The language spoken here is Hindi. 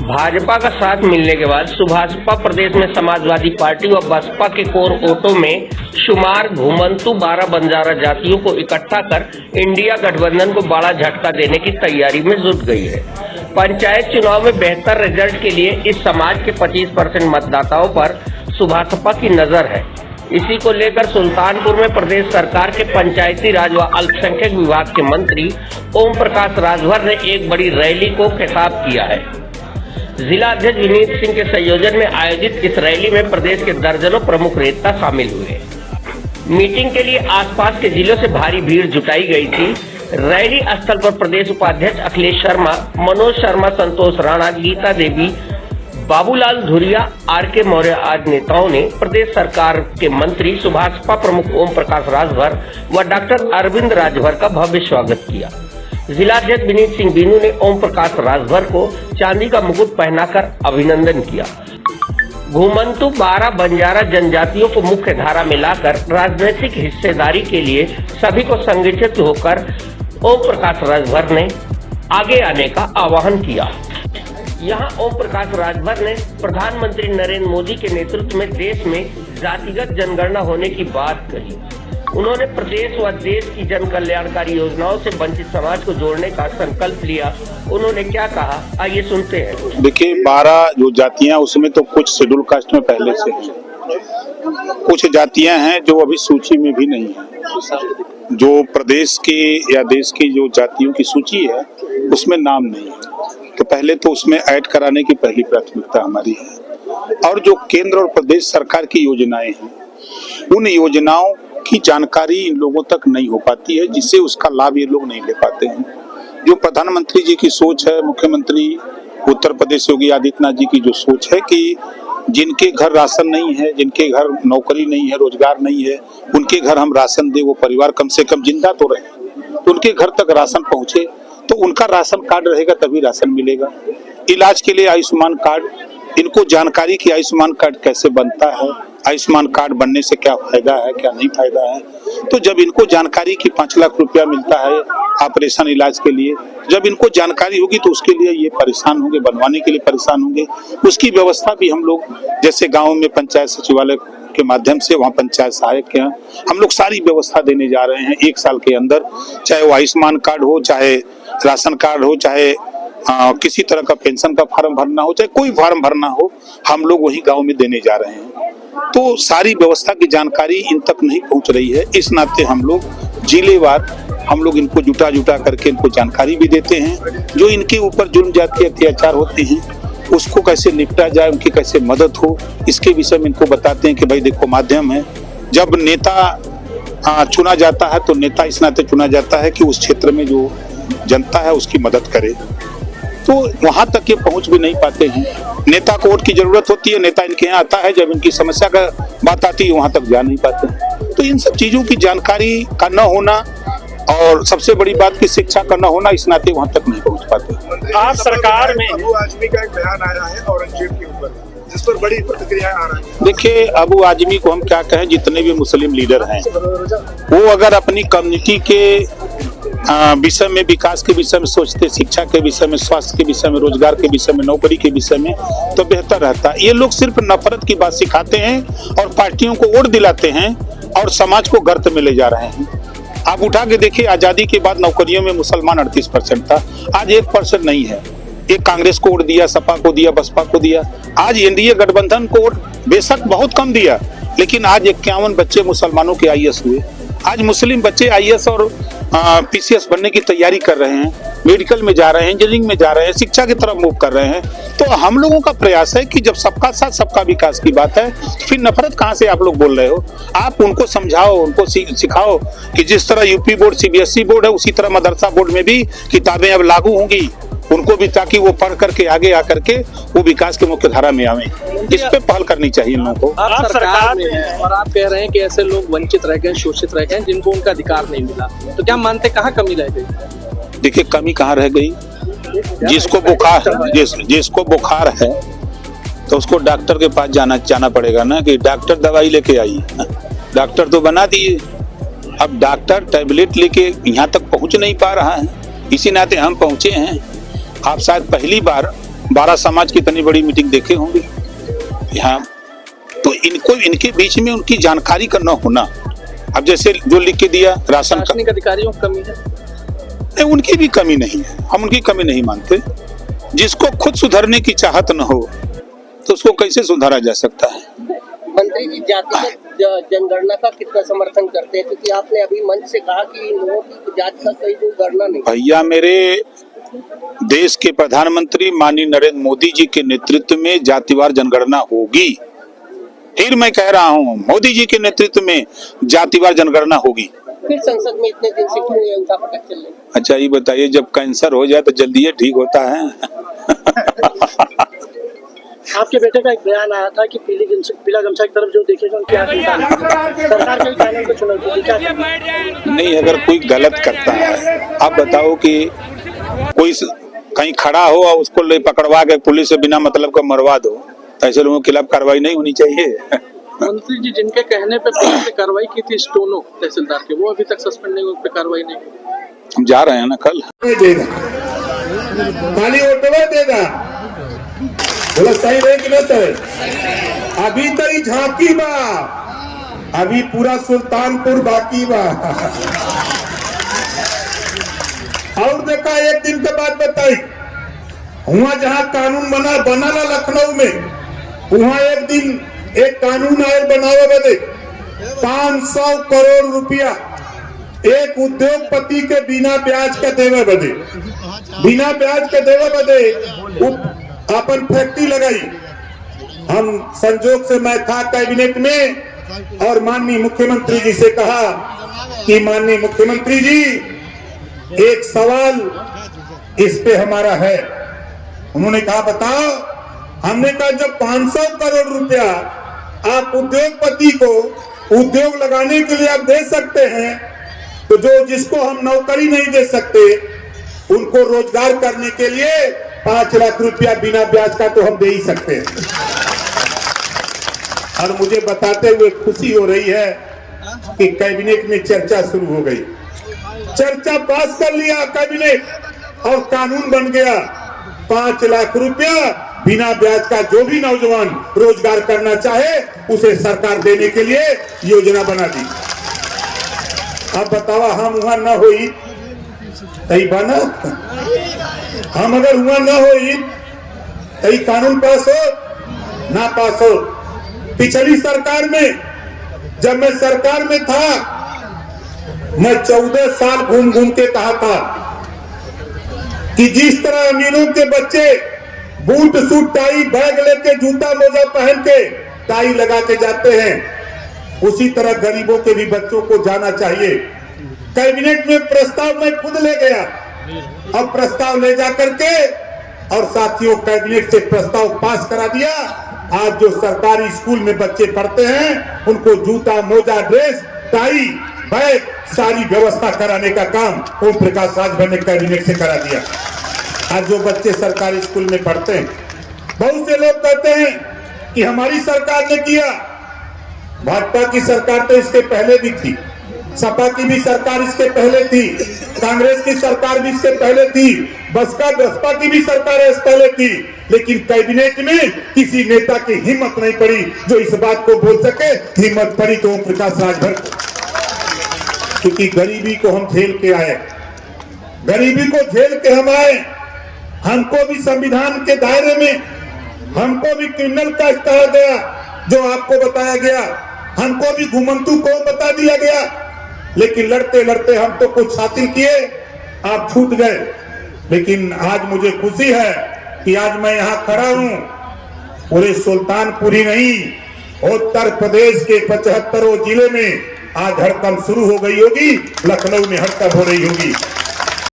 भाजपा का साथ मिलने के बाद सुभाषपा प्रदेश में समाजवादी पार्टी व बसपा के कोर वोटों में शुमार घुमंतु 12 बंजारा जातियों को इकट्ठा कर इंडिया गठबंधन को बड़ा झटका देने की तैयारी में जुट गई है। पंचायत चुनाव में बेहतर रिजल्ट के लिए इस समाज के 25% मतदाताओं पर सुभाषपा की नजर है। इसी को लेकर सुल्तानपुर में प्रदेश सरकार के पंचायती राज व अल्पसंख्यक विभाग के मंत्री ओम प्रकाश राजभर ने एक बड़ी रैली को खिताब किया है। जिला अध्यक्ष विनीत सिंह के संयोजन में आयोजित इस रैली में प्रदेश के दर्जनों प्रमुख नेता शामिल हुए। मीटिंग के लिए आसपास के जिलों से भारी भीड़ जुटाई गई थी। रैली स्थल पर प्रदेश उपाध्यक्ष अखिलेश शर्मा, मनोज शर्मा, संतोष राणा, गीता देवी, बाबूलाल धुरिया, आर.के. मौर्य आदि नेताओं ने प्रदेश सरकार के मंत्री सुभाषपा प्रमुख ओम प्रकाश राजभर व डॉक्टर अरविंद राजभर का भव्य स्वागत किया। जिलाध्यक्ष विनीत सिंह बीनू ने ओम प्रकाश राजभर को चांदी का मुकुट पहनाकर अभिनंदन किया। घुमंतु 12 बंजारा जनजातियों को मुख्य धारा में लाकर राजनीतिक हिस्सेदारी के लिए सभी को संगठित होकर ओम प्रकाश राजभर ने आगे आने का आह्वान किया। यहाँ ओम प्रकाश राजभर ने प्रधानमंत्री नरेंद्र मोदी के नेतृत्व में देश में जातिगत जनगणना होने की बात कही। उन्होंने प्रदेश व देश की जन कल्याणकारी योजनाओं से वंचित समाज को जोड़ने का संकल्प लिया। उन्होंने क्या कहा, आइए सुनते हैं। देखिए, 12 जो जातियां उसमें तो कुछ शेड्यूल कास्ट में पहले से है, कुछ जातियां हैं जो अभी सूची में भी नहीं है। जो प्रदेश के या देश की जो जातियों की सूची है उसमें नाम नहीं है, तो पहले तो उसमें ऐड कराने की पहली प्राथमिकता हमारी है। और जो केंद्र और प्रदेश सरकार की योजनाएं हैं, उन योजनाओं की जानकारी इन लोगों तक नहीं हो पाती है, जिससे उसका लाभ ये लोग नहीं ले पाते हैं। जो प्रधानमंत्री जी की सोच है, मुख्यमंत्री उत्तर प्रदेश योगी आदित्यनाथ जी की जो सोच है कि जिनके घर राशन नहीं है, जिनके घर नौकरी नहीं है, रोजगार नहीं है, उनके घर हम राशन दे, वो परिवार कम से कम जिंदा तो रहे, उनके घर तक राशन पहुंचे, तो उनका राशन कार्ड रहेगा तभी राशन मिलेगा। इलाज के लिए आयुष्मान कार्ड, इनको जानकारी कि आयुष्मान कार्ड कैसे बनता है, आयुष्मान कार्ड बनने से क्या फायदा है, क्या नहीं फायदा है। तो जब इनको जानकारी कि 5 लाख रुपया मिलता है ऑपरेशन इलाज के लिए, जब इनको जानकारी होगी तो उसके लिए ये परेशान होंगे, बनवाने के लिए परेशान होंगे। उसकी व्यवस्था भी हम लोग जैसे गाँव में पंचायत सचिवालय के माध्यम से, वहाँ पंचायत सहायक के यहाँ हम लोग सारी व्यवस्था देने जा रहे हैं 1 साल के अंदर। चाहे वो आयुष्मान कार्ड हो, चाहे राशन कार्ड हो, चाहे किसी तरह का पेंशन का फॉर्म भरना हो, चाहे कोई फॉर्म भरना हो, हम लोग वही गाँव में देने जा रहे हैं। तो सारी व्यवस्था की जानकारी इन तक नहीं पहुंच रही है। इस नाते हम लोग जिलेवार हम लोग इनको जुटा करके इनको जानकारी भी देते हैं। जो इनके ऊपर जुल्म जाति अत्याचार होते हैं उसको कैसे निपटा जाए, उनकी कैसे मदद हो, इसके विषय में इनको बताते हैं कि भाई देखो, माध्यम है। जब नेता चुना जाता है तो नेता इस नाते चुना जाता है कि उस क्षेत्र में जो जनता है उसकी मदद करे, तो वहां तक ये पहुंच भी नहीं पाते हैं। नेता को वोट की जरूरत होती है, नेता इनके यहाँ आता है, जब इनकी समस्या का बात आती है वहां तक जा नहीं पाते। तो इन सब चीजों की जानकारी का न होना और सबसे बड़ी बात की शिक्षा का न होना, इस नाते वहां तक नहीं पहुंच पाते। आज सरकार में अबू आजमी का एक बयान आया है औरंगजेब के ऊपर, जिस पर बड़ी प्रतिक्रिया आ रही है। देखिए, अबू आजमी को हम क्या कहें, जितने भी मुस्लिम लीडर हैं वो अगर अपनी कम्युनिटी के विषय में, विकास के विषय में सोचते, शिक्षा के विषय में, स्वास्थ्य के विषय में, रोजगार के विषय में, नौकरी के विषय में, तो बेहतर रहता। ये लोग सिर्फ नफरत की बात सिखाते हैं और पार्टियों को वोट दिलाते हैं और समाज को गर्त में ले जा रहे हैं। आप उठा के देखिए, आजादी के बाद नौकरियों में मुसलमान 38% था, आज 1% नहीं है। एक कांग्रेस को वोट दिया, सपा को दिया, बसपा को दिया। आज एनडीए गठबंधन को वोट बेशक बहुत कम दिया, लेकिन आज 51 बच्चे मुसलमानों के आईएएस हुए। आज मुस्लिम बच्चे आईएएस और पीसीएस बनने की तैयारी कर रहे हैं, मेडिकल में जा रहे हैं, इंजीनियरिंग में जा रहे हैं, शिक्षा की तरफ मूव कर रहे हैं। तो हम लोगों का प्रयास है कि जब सबका साथ सबका विकास की बात है, फिर नफरत कहाँ से आप लोग बोल रहे हो। आप उनको समझाओ, उनको सिखाओ कि जिस तरह यूपी बोर्ड सीबीएसई बोर्ड है, उसी तरह मदरसा बोर्ड में भी किताबें अब लागू होंगी उनको भी, ताकि वो पढ़ करके आगे आकर के वो विकास के मुख्य धारा में आवे। इस पे पहल करनी चाहिए इन लोगों को। आप सरकार में हैं और आप कह रहे हैं कि ऐसे लोग वंचित रह गए, शोषित रह गए, जिनको उनका अधिकार नहीं मिला, तो क्या मानते कहाँ कमी रह गई? देखिए, कमी कहाँ रह गई, जिसको बुखार है तो उसको डॉक्टर के पास जाना पड़ेगा ना, कि डॉक्टर दवाई लेके आई। डॉक्टर तो बना दिए, अब डॉक्टर टैबलेट लेके यहाँ तक पहुँच नहीं पा रहा है। इसी नाते हम पहुँचे हैं। आप शायद पहली बार 12 समाज की इतनी बड़ी मीटिंग देखे होंगे यहाँ, तो इनको इनके बीच में उनकी जानकारी करना होना। अब जैसे जो लिख के दिया राशन का, प्रशासनिक अधिकारियों की कमी है, नहीं उनकी भी कमी नहीं है, हम उनकी कमी नहीं मानते। जिसको खुद सुधरने की चाहत न हो तो उसको कैसे सुधारा जा सकता है। मंत्री जी जातिगत जनगणना का कितना समर्थन करते हैं, क्योंकि आपने अभी मंच से कहा कि इन लोगों की जाति का कोई गणना नहीं। भैया, मेरे देश के प्रधानमंत्री माननीय नरेंद्र मोदी जी के नेतृत्व में जातिवार जनगणना होगी। फिर मैं कह रहा हूँ, मोदी जी के नेतृत्व में जातिवार जनगणना होगी। फिर संसद में इतने दिन से क्यों ये उनका पटक चल रहा है? अच्छा ये बताइए, जब कैंसर हो जाए तो जल्दी ठीक होता है। आपके बेटे का एक बयान आया था कि पीला गमछा की तरफ जो देखेगा उनकी सरकार के कानून को चुनौती दी। नहीं, अगर कोई गलत करता है, आप बताओ कि कोई कहीं खड़ा हो और उसको ले पकड़वा के पुलिस से बिना मतलब का मरवा दो, तो ऐसे लोगों के खिलाफ कार्रवाई नहीं होनी चाहिए। मंत्री जी जिनके कहने पे पुलिस ने कार्रवाई की थी स्टोनो तहसीलदार के, वो अभी तक सस्पेंड नहीं हुए, उस पर कार्रवाई नहीं हुई। हम जा रहे हैं ना कल। देगा खाली ऑटो देगा, बोला सही रहे कि नहीं सही। अभी तरी झांकी बा, अभी पूरा सुल्तानपुर बाकी बा। और देखा, एक दिन के बाद बताई, वहां जहां कानून बना लखनऊ में, वहां एक दिन एक कानून आए बनावे बदे 500 करोड़ रुपया एक उद्योगपति के बिना ब्याज के देवे बदे, बिना ब्याज के देवे बदे अपन फैक्ट्री लगाई। हम संजोग से मैं था कैबिनेट में और माननीय मुख्यमंत्री जी से कहा कि माननीय मुख्यमंत्री जी, एक सवाल इस पे हमारा है। उन्होंने कहा बताओ। हमने कहा जब 500 करोड़ रुपया आप उद्योगपति को उद्योग लगाने के लिए आप दे सकते हैं, तो जो जिसको हम नौकरी नहीं दे सकते उनको रोजगार करने के लिए 5 लाख रुपया बिना ब्याज का तो हम दे ही सकते हैं। और मुझे बताते हुए खुशी हो रही है कि कैबिनेट में चर्चा शुरू हो गई, चर्चा पास कर लिया कैबिनेट और कानून बन गया। 5 लाख रुपया बिना ब्याज का जो भी नौजवान रोजगार करना चाहे उसे सरकार देने के लिए योजना बना दी। अब बतावा, हम वहां न होई तई बना, हम अगर हुआ न होई तई कानून पास हो ना पास हो। पिछली सरकार में जब मैं सरकार में था, मैं 14 साल घूम घूम के कहा था कि जिस तरह अमीरों के बच्चे बूट सूट टाई बैग लेके जूता मोजा पहन के टाई लगा के जाते हैं, उसी तरह गरीबों के भी बच्चों को जाना चाहिए। कैबिनेट में प्रस्ताव मैं खुद ले गया और प्रस्ताव ले जा करके और साथियों कैबिनेट से प्रस्ताव पास करा दिया। आज जो सरकारी स्कूल में बच्चे पढ़ते हैं उनको जूता मोजा ड्रेस टाई बैग सारी व्यवस्था कराने का काम ओम प्रकाश राजभर ने कैबिनेट से करा दिया। आज जो बच्चे सरकारी स्कूल में पढ़ते हैं, बहुत से लोग कहते हैं कि हमारी सरकार ने किया। भाजपा की सरकार तो इसके पहले भी थी, सपा की भी सरकार इसके पहले थी, कांग्रेस की सरकार भी इसके पहले थी, बसपा की भी सरकार इससे पहले थी, लेकिन कैबिनेट में किसी नेता की हिम्मत नहीं पड़ी जो इस बात को बोल सके। हिम्मत पड़ी तो ओम प्रकाश राजभर को, क्योंकि गरीबी को हम झेल के आए, गरीबी को झेल के हम आए। हमको भी संविधान के दायरे में, हमको भी क्रिमिनल का कहा गया जो आपको बताया गया, हमको भी घुमंतु कौम बता दिया गया, लेकिन लड़ते लड़ते हम तो कुछ हासिल किए, आप छूट गए। लेकिन आज मुझे खुशी है कि आज मैं यहाँ खड़ा हूँ, पूरे सुल्तानपुर ही नहीं उत्तर प्रदेश के 75 जिले में आज हड़कंप शुरू हो गई होगी, लखनऊ में हड़कंप हो रही होगी।